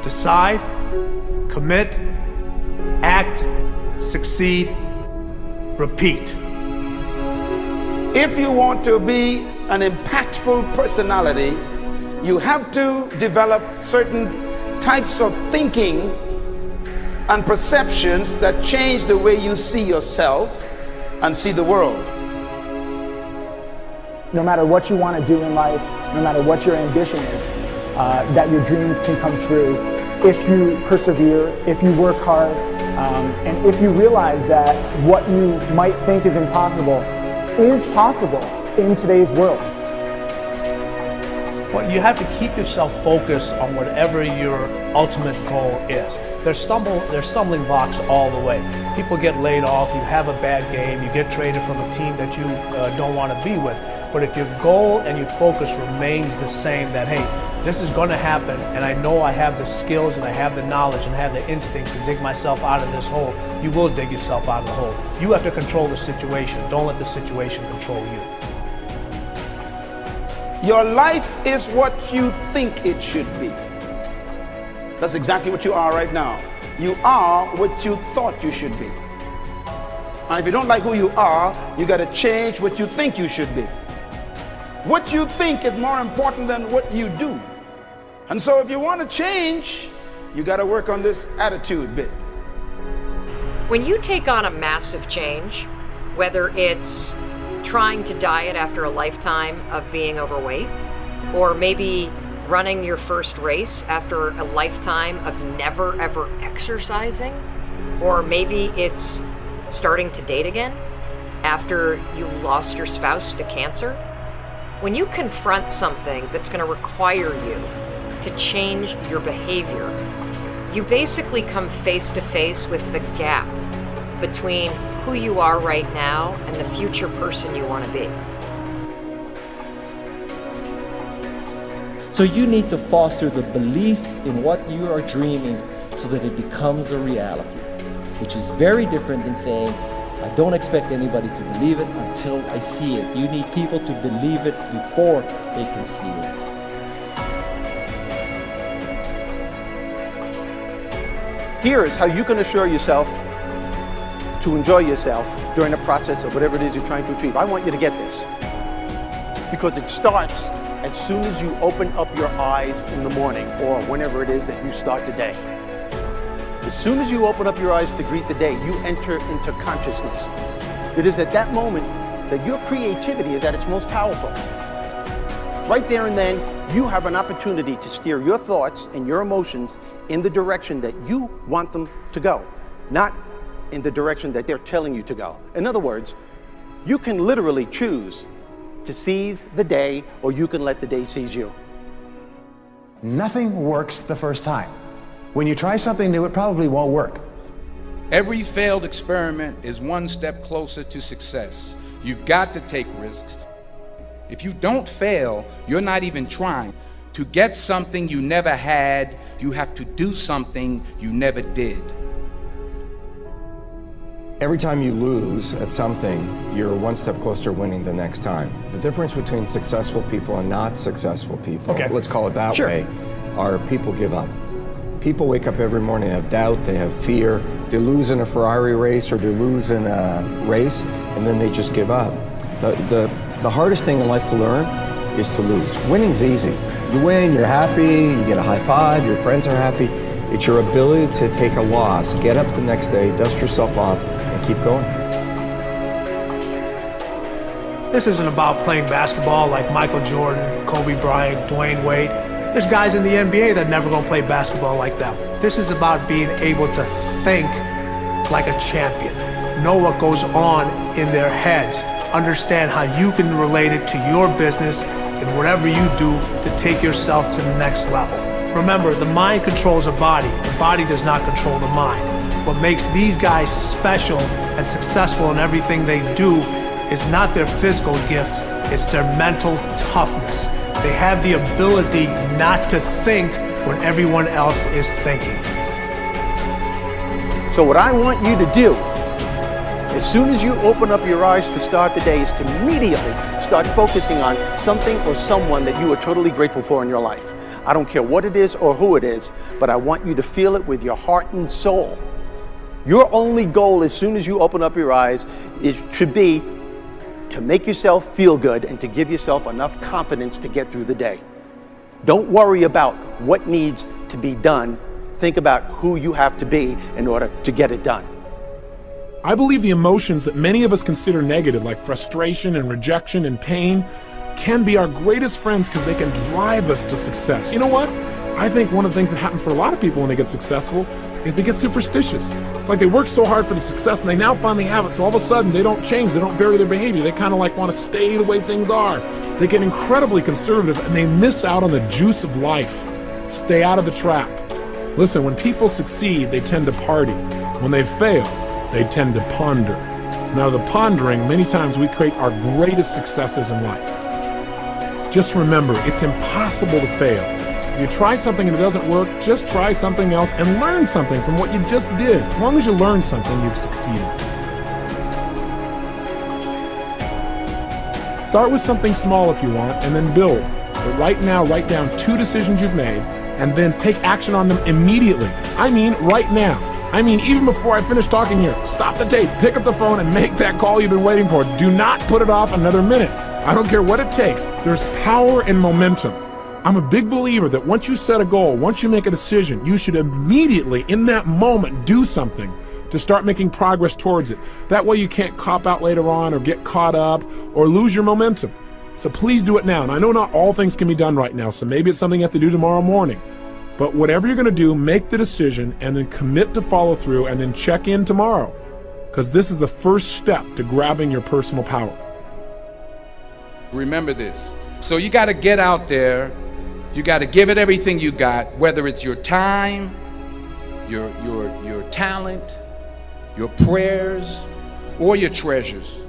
Decide, commit, act, succeed, repeat. If you want to be an impactful personality, you have to develop certain types of thinking and perceptions that change the way you see yourself and see the world. No matter what you want to do in life, no matter what your ambition is, that your dreams can come true if you persevere, if you work hard, and if you realize that what you might think is impossible is possible in today's world. Well, you have to keep yourself focused on whatever your ultimate goal is. There's stumbling blocks all the way. People get laid off, you have a bad game, you get traded from a team that you don't want to be with. But if your goal and your focus remains the same, that hey, this is going to happen, and I know I have the skills and I have the knowledge and I have the instincts to dig myself out of this hole, you will dig yourself out of the hole. You have to control the situation. Don't let the situation control you. Your life is what you think it should be. That's exactly what you are right now. You are what you thought you should be. And if you don't like who you are, you got to change what you think you should be. What you think is more important than what you do. And so if you want to change, you got to work on this attitude bit. When you take on a massive change, whether it's trying to diet after a lifetime of being overweight, or maybe running your first race after a lifetime of never ever exercising, or maybe it's starting to date again after you lost your spouse to cancer. When you confront something that's going to require you to change your behavior, you basically come face to face with the gap between who you are right now and the future person you want to be. So you need to foster the belief in what you are dreaming so that it becomes a reality, which is very different than saying, I don't expect anybody to believe it until I see it. You need people to believe it before they can see it. Here is how you can assure yourself to enjoy yourself during the process of whatever it is you're trying to achieve. I want you to get this, because it starts as soon as you open up your eyes in the morning or whenever it is that you start the day. As soon as you open up your eyes to greet the day, you enter into consciousness. It is at that moment that your creativity is at its most powerful. Right there and then, you have an opportunity to steer your thoughts and your emotions in the direction that you want them to go, not in the direction that they're telling you to go. In other words, you can literally choose to seize the day, or you can let the day seize you. Nothing works the first time. When you try something new, it probably won't work. Every failed experiment is one step closer to success. You've got to take risks. If you don't fail, you're not even trying. To get something you never had, you have to do something you never did. Every time you lose at something, you're one step closer to winning the next time. The difference between successful people and not successful people, let's call it that way, are people give up. People wake up every morning, have doubt, they have fear, they lose in a Ferrari race or they lose in a race, and then they just give up. The hardest thing in life to learn is to lose. Winning's easy. You win, you're happy, you get a high five, your friends are happy. It's your ability to take a loss, get up the next day, dust yourself off, and keep going. This isn't about playing basketball like Michael Jordan, Kobe Bryant, Dwayne Wade. There's guys in the NBA that never gonna play basketball like them. This is about being able to think like a champion, know what goes on in their heads, understand how you can relate it to your business and whatever you do to take yourself to the next level. Remember, the mind controls the body does not control the mind. What makes these guys special and successful in everything they do is not their physical gifts, it's their mental toughness. They have the ability not to think when everyone else is thinking. So what I want you to do As soon as you open up your eyes to start the day, is to immediately start focusing on something or someone that you are totally grateful for in your life. I don't care what it is or who it is, but I want you to feel it with your heart and soul. Your only goal as soon as you open up your eyes should be to make yourself feel good and to give yourself enough confidence to get through the day. Don't worry about what needs to be done. Think about who you have to be in order to get it done. I believe the emotions that many of us consider negative, like frustration and rejection and pain, can be our greatest friends because they can drive us to success. You know what? I think one of the things that happens for a lot of people when they get successful is they get superstitious. It's like they work so hard for the success and they now finally have it, so all of a sudden they don't change, they don't vary their behavior, they kind of like want to stay the way things are. They get incredibly conservative and they miss out on the juice of life. Stay out of the trap. Listen, when people succeed, they tend to party. When they fail, they tend to ponder. Now, the pondering, many times we create our greatest successes in life. Just remember, it's impossible to fail. If you try something and it doesn't work, just try something else and learn something from what you just did. As long as you learn something, you've succeeded. Start with something small if you want, and then build. But right now, write down 2 decisions you've made, and then take action on them immediately. I mean, right now. I mean, even before I finish talking here, stop the tape, pick up the phone, and make that call you've been waiting for. Do not put it off another minute. I don't care what it takes. There's power in momentum. I'm a big believer that once you set a goal, once you make a decision, you should immediately, in that moment, do something to start making progress towards it. That way you can't cop out later on or get caught up or lose your momentum. So please do it now. And I know not all things can be done right now, so maybe it's something you have to do tomorrow morning. But whatever you're going to do, make the decision and then commit to follow through and then check in tomorrow. Because this is the first step to grabbing your personal power. Remember this. So you got to get out there. You got to give it everything you got, whether it's your time, your talent, your prayers, or your treasures.